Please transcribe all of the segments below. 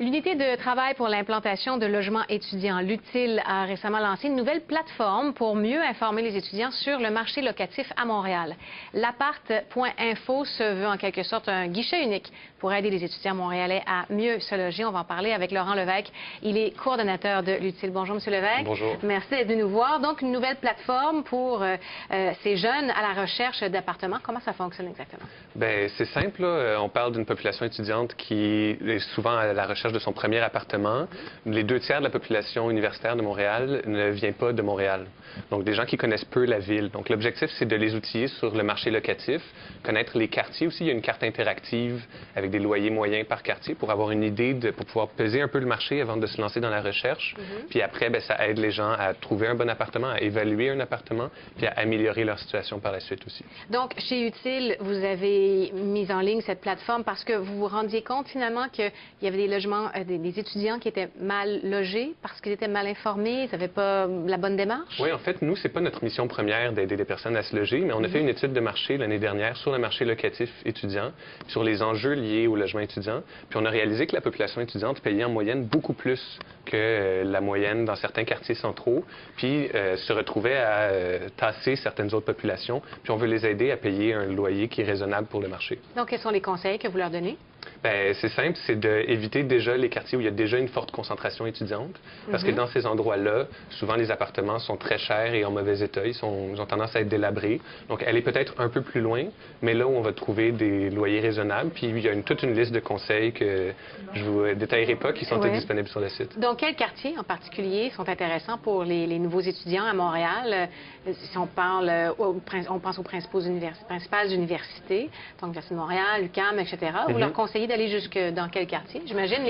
L'unité de travail pour l'implantation de logements étudiants, l'UTIL, a récemment lancé une nouvelle plateforme pour mieux informer les étudiants sur le marché locatif à Montréal. L'appart.info se veut en quelque sorte un guichet unique pour aider les étudiants montréalais à mieux se loger. On va en parler avec Laurent Levesque. Il est coordonnateur de l'UTIL. Bonjour, M. Levesque. Bonjour. Merci d'être venu nous voir. Donc, une nouvelle plateforme pour ces jeunes à la recherche d'appartements. Comment ça fonctionne exactement? Bien, c'est simple, là. On parle d'une population étudiante qui est souvent à la recherche de son premier appartement. Les 2 tiers de la population universitaire de Montréal ne vient pas de Montréal. Donc, des gens qui connaissent peu la ville. Donc, l'objectif, c'est de les outiller sur le marché locatif, connaître les quartiers aussi. Il y a une carte interactive avec des loyers moyens par quartier pour avoir une idée, pour pouvoir peser un peu le marché avant de se lancer dans la recherche. Puis après, bien, ça aide les gens à trouver un bon appartement, à évaluer un appartement, puis à améliorer leur situation par la suite aussi. Donc, chez UTIL, vous avez mis en ligne cette plateforme parce que vous vous rendiez compte finalement qu'il y avait des logements, des étudiants qui étaient mal logés parce qu'ils étaient mal informés, ils n'avaient pas la bonne démarche? Oui, en fait, nous, c'est pas notre mission première d'aider les personnes à se loger, mais on a fait une étude de marché l'année dernière sur le marché locatif étudiant, sur les enjeux liés au logement étudiant. Puis on a réalisé que la population étudiante payait en moyenne beaucoup plus que la moyenne dans certains quartiers centraux, puis se retrouvait à tasser certaines autres populations. Puis on veut les aider à payer un loyer qui est raisonnable pour le marché. Donc, quels sont les conseils que vous leur donnez? Bien, c'est simple, c'est d'éviter déjà les quartiers où il y a déjà une forte concentration étudiante. Parce que dans ces endroits-là, souvent les appartements sont très chers et en mauvais état. Ils ont tendance à être délabrés. Donc, aller peut-être un peu plus loin, mais là où on va trouver des loyers raisonnables. Puis, il y a toute une liste de conseils que je ne vous détaillerai pas qui sont tous disponibles sur le site. Donc, quels quartiers en particulier sont intéressants pour les nouveaux étudiants à Montréal? Si on parle, on pense aux principales universités, donc l'Université de Montréal, l'UQAM, etc. Vous leur conseillez d'aller jusque dans quel quartier? J'imagine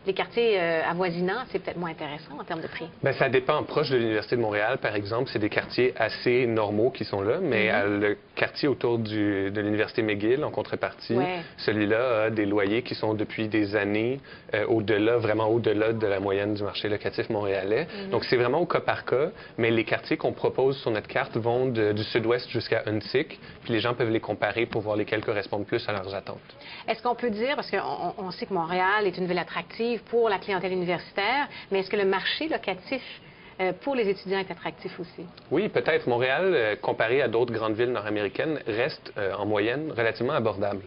les quartiers avoisinants, c'est peut-être moins intéressant en termes de prix. Bien, ça dépend. Proche de l'Université de Montréal, par exemple, c'est des quartiers assez normaux qui sont là, mais le quartier autour de l'Université McGill, en contrepartie, celui-là a des loyers qui sont depuis des années au-delà, vraiment au-delà de la moyenne du marché locatif montréalais. Donc, c'est vraiment au cas par cas, mais les quartiers qu'on propose sur notre carte vont du sud-ouest jusqu'à Huntsic, puis les gens peuvent les comparer pour voir lesquels correspondent plus à leurs attentes. Est-ce qu'on peut dire, parce qu'on sait que Montréal est une ville attractive pour la clientèle universitaire, mais est-ce que le marché locatif pour les étudiants est attractif aussi? Oui, peut-être. Montréal, comparé à d'autres grandes villes nord-américaines, reste en moyenne relativement abordable.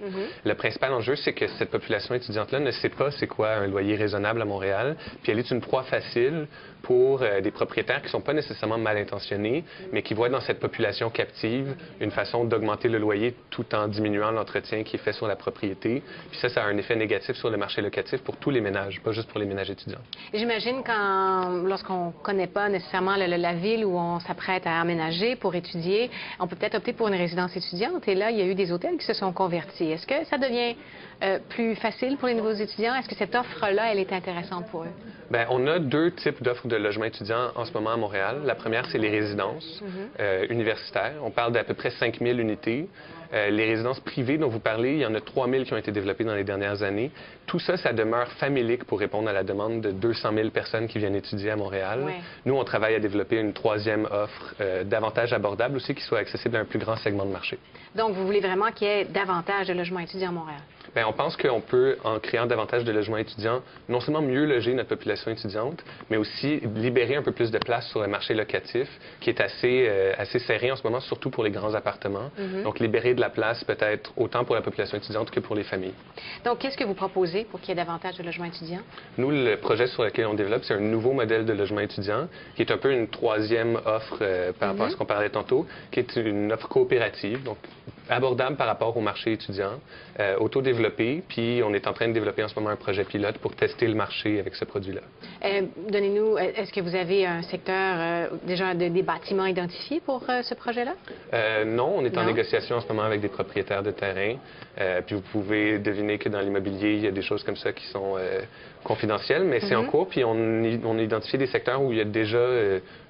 Le principal enjeu, c'est que cette population étudiante-là ne sait pas c'est quoi un loyer raisonnable à Montréal, puis elle est une proie facile pour des propriétaires qui ne sont pas nécessairement mal intentionnés, mais qui voient dans cette population captive une façon d'augmenter le loyer tout en diminuant l'entretien qui est fait sur la propriété. Puis ça a un effet négatif sur le marché locatif pour tous les ménages, pas juste pour les ménages étudiants. J'imagine lorsqu'on ne connaît pas nécessairement la ville où on s'apprête à aménager pour étudier, on peut peut-être opter pour une résidence étudiante. Et là, il y a eu des hôtels qui se sont convertis. Est-ce que ça devient plus facile pour les nouveaux étudiants? Est-ce que cette offre-là, elle est intéressante pour eux? Bien, on a 2 types d'offres de logements étudiants en ce moment à Montréal. La première, c'est les résidences universitaires. On parle d'à peu près 5000 unités. Les résidences privées dont vous parlez, il y en a 3000 qui ont été développées dans les dernières années. Tout ça, ça demeure famélique pour répondre à la demande de 200 000 personnes qui viennent étudier à Montréal. Nous, on travaille à développer une 3e offre davantage abordable aussi, qui soit accessible à un plus grand segment de marché. Donc, vous voulez vraiment qu'il y ait davantage de logements étudiants à Montréal? Bien, on pense qu'on peut, en créant davantage de logements étudiants, non seulement mieux loger notre population étudiante, mais aussi libérer un peu plus de place sur le marché locatif, qui est assez serré en ce moment, surtout pour les grands appartements. Donc, libérer de la place peut-être autant pour la population étudiante que pour les familles. Donc, qu'est-ce que vous proposez pour qu'il y ait davantage de logements étudiants? Nous, le projet sur lequel on développe, c'est un nouveau modèle de logement étudiant, qui est un peu une 3e offre par rapport à ce qu'on parlait tantôt, qui est une offre coopérative, donc abordable par rapport au marché étudiant, autodéveloppé, puis on est en train de développer en ce moment un projet pilote pour tester le marché avec ce produit-là. Donnez-nous, est-ce que vous avez un secteur, déjà des bâtiments identifiés pour ce projet-là? Non, on est en négociation en ce moment avec des propriétaires de terrain, puis vous pouvez deviner que dans l'immobilier, il y a des choses comme ça qui sont confidentielles, mais c'est en cours, puis on a identifié des secteurs où il y a déjà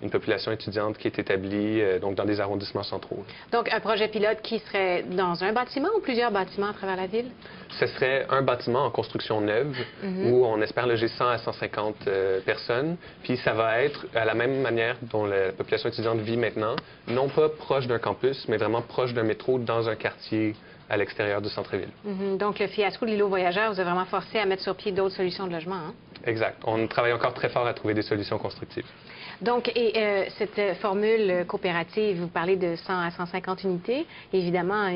une population étudiante qui est établie, donc dans des arrondissements centraux. Donc, un projet pilote qui serait dans un bâtiment ou plusieurs bâtiments à travers la ville? Ce serait un bâtiment en construction neuve où on espère loger 100 à 150 personnes. Puis ça va être à la même manière dont la population étudiante vit maintenant, non pas proche d'un campus, mais vraiment proche d'un métro dans un quartier à l'extérieur du centre-ville. Donc, le fiasco de l'îlot voyageur vous a vraiment forcé à mettre sur pied d'autres solutions de logement, hein? Exact. On travaille encore très fort à trouver des solutions constructives. Donc, cette formule coopérative, vous parlez de 100 à 150 unités. Évidemment,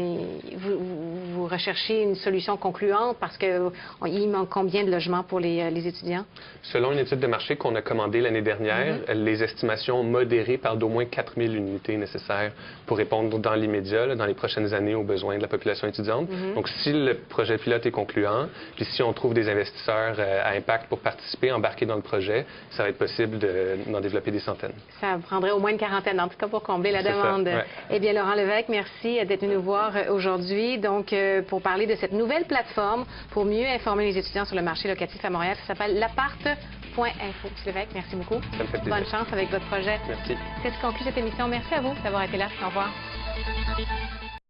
vous recherchez une solution concluante parce qu'il manque combien de logements pour les étudiants? Selon une étude de marché qu'on a commandée l'année dernière, les estimations modérées parlent d'au moins 4 000 unités nécessaires pour répondre dans l'immédiat, dans les prochaines années, aux besoins de la population étudiante. Donc, si le projet pilote est concluant, puis si on trouve des investisseurs à impact pour participer, embarquer dans le projet, ça va être possible d'en développer des centaines. Ça prendrait au moins une quarantaine, en tout cas, pour combler la demande. Ça, ouais. Eh bien, Laurent Lévesque, merci d'être venu nous voir aujourd'hui. Donc, pour parler de cette nouvelle plateforme pour mieux informer les étudiants sur le marché locatif à Montréal, ça s'appelle l'appart.info. M. Lévesque, merci beaucoup. Ça me fait plaisir. Bonne chance avec votre projet. Merci. C'est ce qui conclut cette émission. Merci à vous d'avoir été là. Au revoir.